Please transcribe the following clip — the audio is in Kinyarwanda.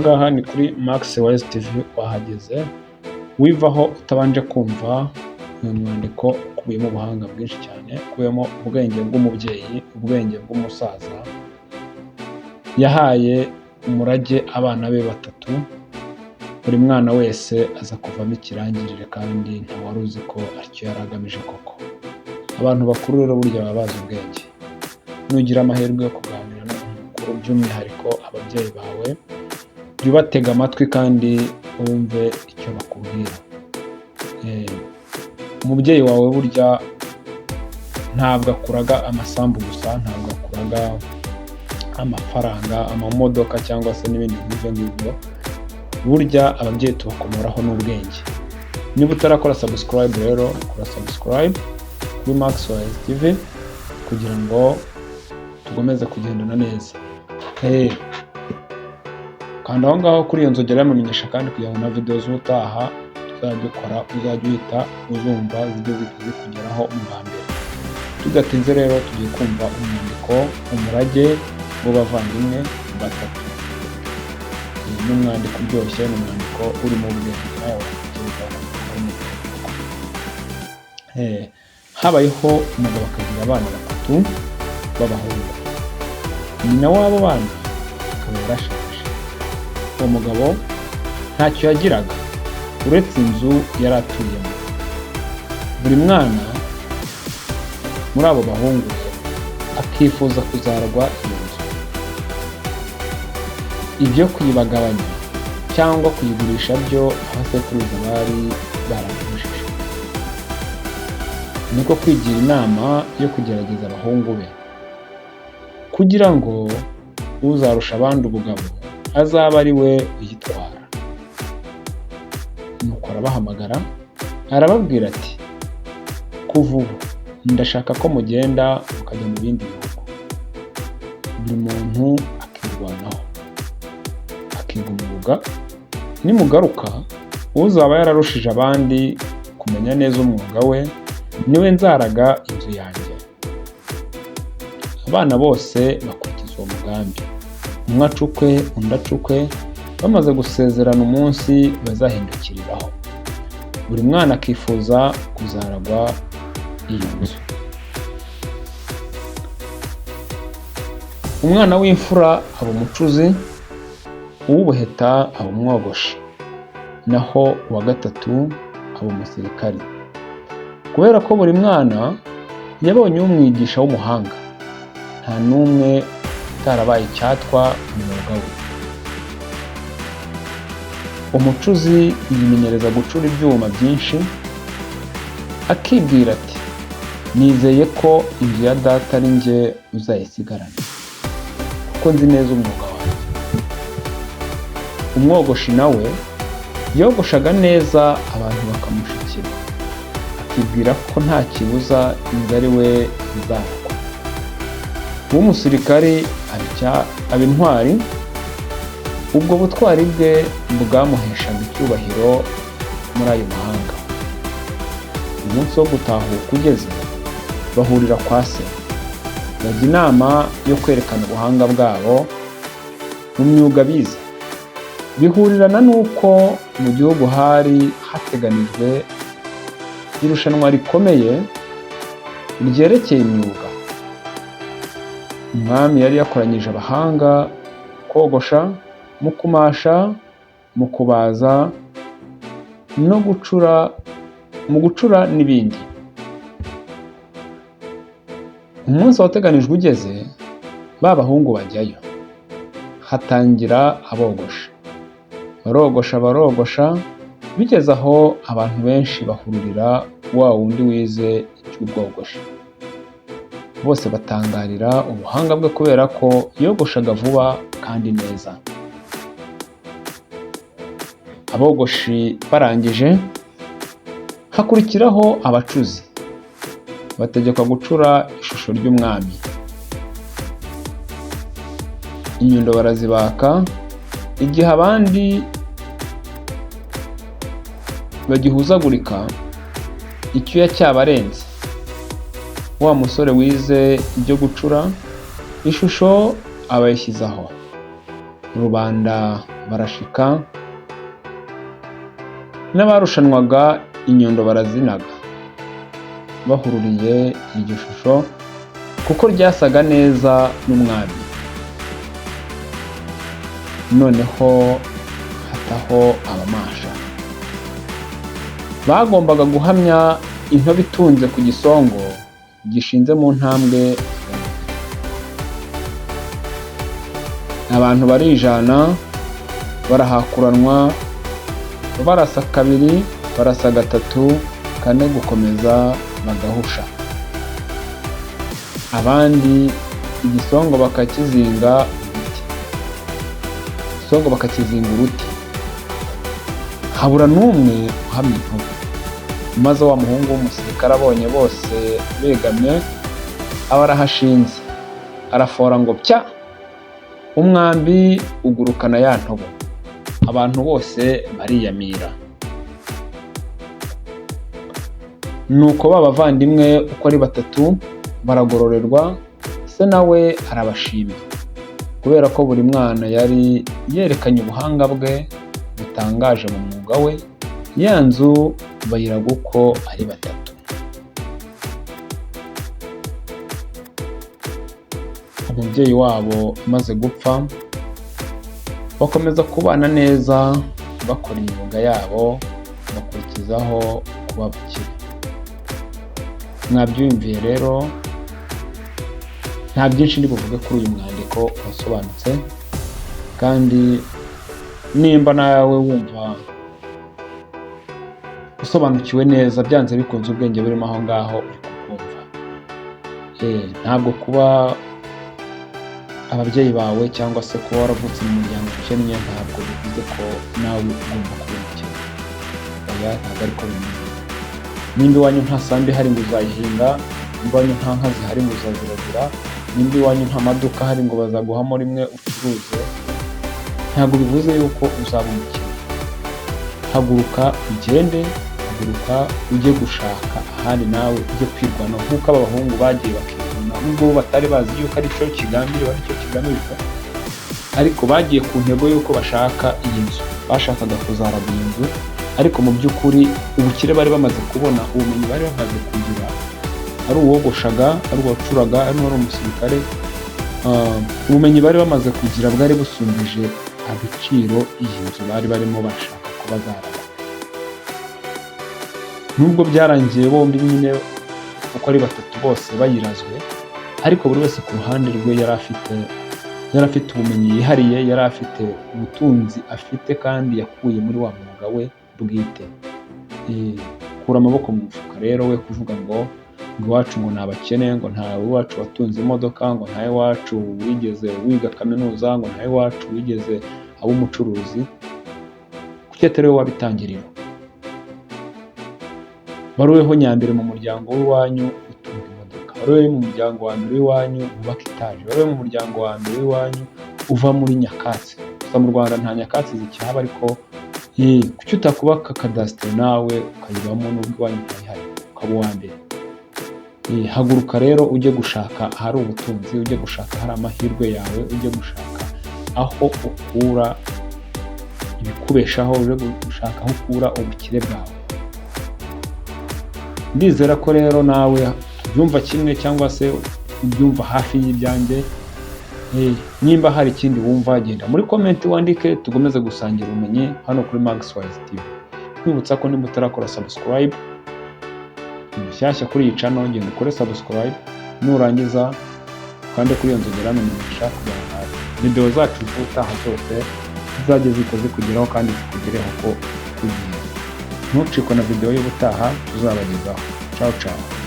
Ngaha ni kuri Max Wise TV wahageze wivaho utabanje kumva uyu mwandiko ukubiyemo ubuhanga bwinshi cyane, ukubiyemo ubwenge bw'umubyeyi, ubwenge bw'umusaza yahaye umurage abana be batatu. Buri mwana wese aza kuvamo ikirangirire kandi ntawari uzi ko aricyo yari agamije koko. Abantu bakuru rero burya baba bazi ubwenge. Nugira amahirwe yo kuganira n'umuntu mukuru, by'umwihariko ababyeyi bawe, jya ubatega amatwi kandi wumve icyo bakubwira. Umubyeyi wawe burya ntabwo akuraga amasambu gusa, ntabwo akuraga amafaranga, amamodoka cyangwa se n'ibindi nk'ibyo ngibyo. Burya ababyeyi tubakomoraho n'ubwenge. Niba utarakora subscribe rero, kora subscribe kuri Max Wise TV kugira ngo tugomeze kugendana neza. Kanda aho ngaho kuri iyo nzogera y'amenyesha kandi kugira ngo na video z'utaha tuzajya dukora uzajya uhita uzumva zijye zikugeraho bwa mbere. Tudatinze rero tugiye kumva umwandiko umurage w'abavandimwe batatu. Ni umwandiko uryoshye, ni umwandiko urimo ubwenge nawe habayeho umugabo akagira abana batatu b'abahungu. Nyina w'abo bana akaba yarashaje. Uwo mugabo ntacyo yagiraga uretse inzu yari atuyemo. Buri mwana muri abo bahungu akifuza kuzaragwa iyo nzu. Ibyo kuyibagabanya cyangwa kuyigurisha byo abasekuruza bari barabujije. Niko kwigira inama yo kugerageza abahungu be kugira ngo uzarusha abandi ubugabo azaba ari we uyitwara. Nuko arabahamagara arababwira ati, kuva ubu ndashaka ko mugenda mukajya mu bindi bihugu, buri muntu akirwanaho akiga umwuga. Nimugaruka uzaba yararushije abandi kumenya neza umwuga we niwe nzaraga inzu yanjye. Abana bose bakurikiza uwo mugambi, umwe acukwe undi acukwe. Bamaze gusezerana umunsi bazahindukiriraho, buri mwana akifuza kuzaragwa iyo nzu. Umwana w'imfura aba umucuzi, uw'ubuheta aba umwogoshi, naho uwa gatatu aba umusirikari. Kubera ko buri mwana yabonye umwigisha w'umuhanga, nta n'umwe utarabaye icyatwa mu mwuga we. Umucuzi yimenyereza gucura ibyuma byinshi, akibwira ati, nizeye ko inzu ya data ari njye uzayisigarana kuko nzi neza umwuga wanjye. Umwogoshi nawe yogoshaga neza abantu bakamushikira, akibwira ko nta kibuza inzu ari we izaragwa. Uw'umusirikari aba intwari. Ubwo butwari bwe bwamuheshaga icyubahiro muri ayo mahanga. Umunsi wo gutahuka ugeze, bahurira kwa se, bajya inama yo kwerekana ubuhanga bwabo mu myuga bize. Bihurirana n'uko mu gihugu hari hateganijwe irushanwa rikomeye ryerekeye imyuga. Umwami yari yakoranyije abahanga kogosha, mu kumasha, mu kubaza no gucura n'ibindi. Umunsi wateganijwe ugeze, ba bahungu bajyayo. Hatangira abogosha, barogosha. Bigeze aho abantu benshi bahurira wa wundi wize icy'ubwogoshi. Bose batangarira ubuhanga bwe kubera ko yogoshaga vuba kandi neza. Abogoshi barangije, hakurikiraho abacuzi. Bategekwa gucura ishusho ry'umwami. Inyundo barazibaka, igihe abandi bagihuzagurika icyuya cyabarenze. Wa musore wize ibyo gucura ishusho abayishyizaho. Rubanda barashika, n'abarushanwaga inyundo barazinaga bahururiye iryo shusho kuko ryasaga neza n'umwami. Noneho hataho abamasha bagombaga guhamya intobe itunze ku gisongo gishinze mu ntambwe. Abantu barijana barahakuranwa, barasa kabiri, barasa gatatu, kane gukomeza bagahusha. Abandi igisongo bakakizinga uruti, igisongo bakakizinga uruti, habura n'umwe uhamya intobe. Maze wa muhungu w'umusirikare abonye bose begamye, aba arahashinze arafora ngo pya, umwambi ugurukana ya ntobo. Abantu bose bariyamira. Nuko ba bavandimwe uko ari batatu baragororerwa, se nawe arabashima kubera ko buri mwana yari yerekanye ubuhanga bwe butangaje mu mwuga we. Ya nzu bayiraga uko ari batatu. Umubyeyi wabo amaze gupfa, bakomeza kubana neza bakora imyuga yabo, bakurikizaho kuba abakire. Mwabyumviye rero, nta byinshi ndi buvuge kuri uyu mwandiko wasobanutse, kandi nimba nawe wumva usobanukiwe neza, byanze bikunze ubwenge burimo aho ngaho uri kukumva. Ntabwo kuba ababyeyi bawe cyangwa se kuba waravutse mu muryango ukennye ntabwo bivuze ko nawe ugomba kuba umukene. Oya, ntabwo ariko bimeze. Nimba iwanyu nta sambu ihari ngo uzayihinga, nimba iwanyu nta nka zihari ngo uzaziragira, nimba iwanyu nta maduka ahari ngo bazaguhamo rimwe ucuruze, ntabwo bivuze yuko uzaba umukene. Haguruka ugende, haguruka ujye gushaka ahandi nawe ujye kwirwanaho nk'uko aba bahungu bagiye bakirwana, nubwo batari bazi yuko ari cyo kigambiriwe, ari cyo kigamijwe, ariko bagiye ku ntego y'uko bashaka iyi nzu. Bashakaga kuzaraga iyi nzu, ariko mu by'ukuri ubukire bari bamaze kubona, ubumenyi bari bamaze kugira, ari uwogoshaga, ari uwacuraga, ari n'uwari umusirikare, ubumenyi bari bamaze kugira bwari busumbije agaciro iyi nzu bari barimo bashaka ko bazaraga. Nubwo byarangiye bombi nyine uko ari batatu bose bayirazwe, ariko buri wese ku ruhande rwe yari afite ubumenyi yihariye, yari afite ubutunzi afite kandi yakuye muri wa mwuga we bwite. Kura amaboko mu mufuka rero, we kuvuga ngo iwacu ngo ni abakene, ngo ntawe iwacu watunze imodoka, ngo ntawe iwacu wigeze wiga kaminuza, ngo ntawe iwacu wigeze aba umucuruzi. Kuki atari we wabitangirira? Wari weho nyambere mu muryango w'iwanyu utunga imodoka, wari we mu muryango wa mbere w'iwanyu wubaka etaje, wari we mu muryango wa mbere w'iwanyu uva muri nyakatsi. Gusa mu Rwanda nta nyakatsi zikihaba, ariko kuki utakubaka kadasiteri nawe ukayibamo n'ubwo iwanyu ntayihari ukaba uwa mbere? Haguruka rero ujye gushaka ahari ubutunzi, ujye gushaka ahari amahirwe yawe, ujye gushaka aho ukura ibikubeshaho, ujye gushaka aho ukura ubukire bwawe. Ndizera ko rero nawe ubyumva kimwe cyangwa se ubyumva hafi y'ibyanjye. Nimba hari ikindi wumva, genda muri komenti wandike, tugomeze gusangira ubumenyi hano kuri Maxwise TV. Nkwibutsa ko nimba utarakora subscribe, mushyashya kuri iyi channel, genda ukore subscribe, nurangiza kandi kuri iyo nzogera n'umugisha kugira ngo video zacu z'utaha zose zizajye zikoze kugeraho kandi zikugereho ko kugiye. Ntucikwe na video y'ubutaha tuzabagezaho. Ciao ciao.